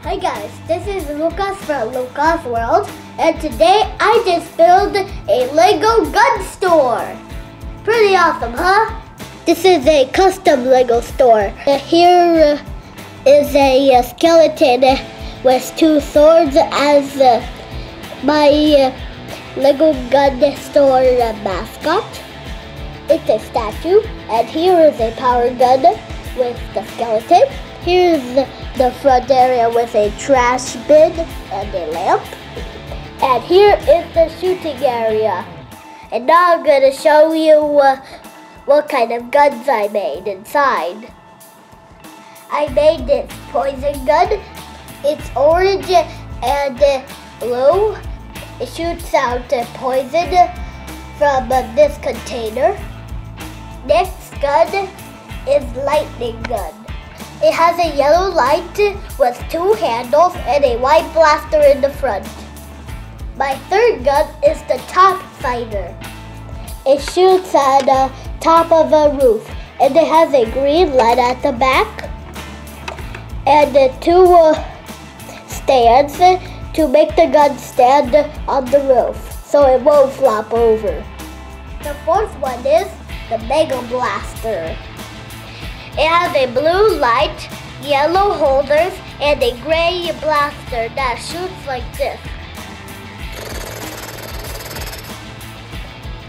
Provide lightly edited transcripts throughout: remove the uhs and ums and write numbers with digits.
Hi guys, this is Lucas from Lucas World, and today I just built a Lego gun store. Pretty awesome, huh? This is a custom Lego store. Here is a skeleton with two swords as my Lego gun store mascot. It's a statue, and here is a power gun with the skeleton. Here's the front area with a trash bin and a lamp. And here is the shooting area. And now I'm going to show you what kind of guns I made inside. I made this poison gun. It's orange and blue. It shoots out poison from this container. Next gun is lightning gun. It has a yellow light with two handles and a white blaster in the front. My third gun is the top fighter. It shoots at the top of a roof, and it has a green light at the back and two stands to make the gun stand on the roof so it won't flop over. The fourth one is the Mega Blaster. It has a blue light, yellow holders, and a gray blaster that shoots like this.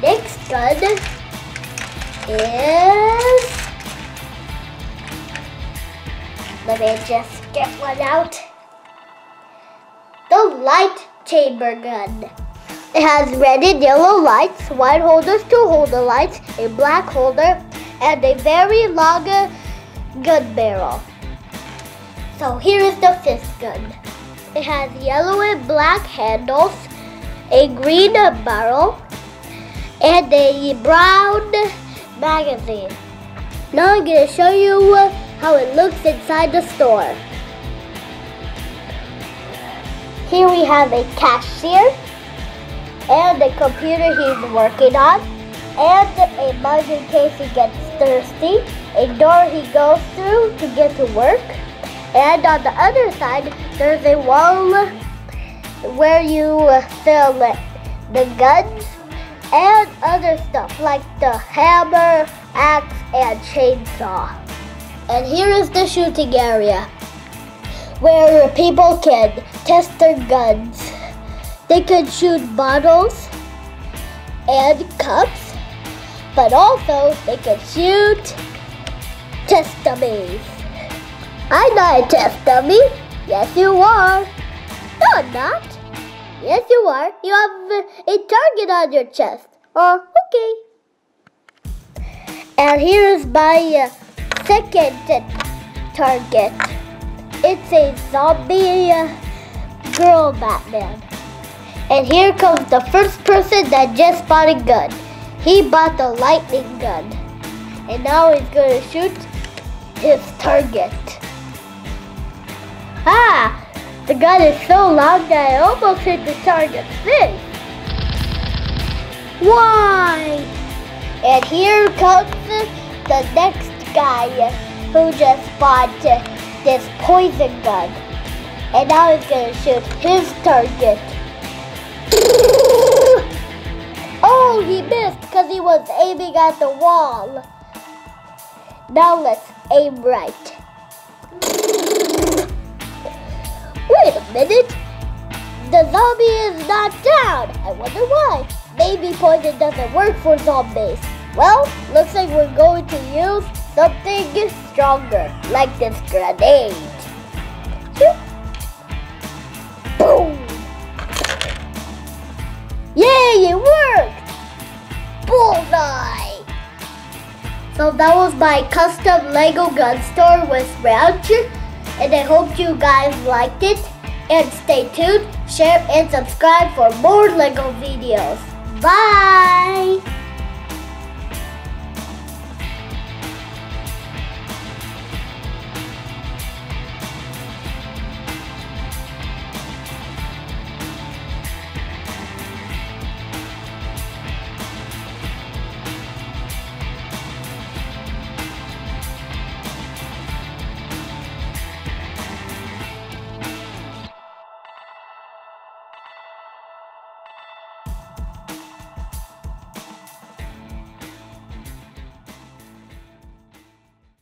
Next gun is... Let me just get one out. The light chamber gun. It has red and yellow lights, white holders to hold the lights, a black holder, and a very long gun barrel. So here is the fifth gun. It has yellow and black handles, a green barrel, and a brown magazine. Now I'm going to show you how it looks inside the store. Here we have a cashier, and the computer he's working on, and a mug in case he gets thirsty, a door he goes through to get to work, and on the other side there's a wall where you fill the guns and other stuff like the hammer, axe, and chainsaw. And here is the shooting area where people can test their guns. They can shoot bottles and cups, but also they can shoot test dummies. I'm not a test dummy. Yes, you are. No, I'm not. Yes, you are. You have a target on your chest. Oh, okay. And here's my second target. It's a zombie girl Batman. And here comes the first person that just bought a gun. He bought the lightning gun. And now he's going to shoot his target. Ah! The gun is so long that I almost hit the target's face. Why? And here comes the next guy who just bought this poison gun. And now he's going to shoot his target. Oh, he missed because he was aiming at the wall. Now let's aim right. Wait a minute. The zombie is not down. I wonder why. Maybe poison doesn't work for zombies. Well, looks like we're going to use something stronger, like this grenade. Boom! Yay, it worked! Bullseye! So that was my custom Lego gun store with Rancher, and I hope you guys liked it. And stay tuned, share, and subscribe for more Lego videos. Bye!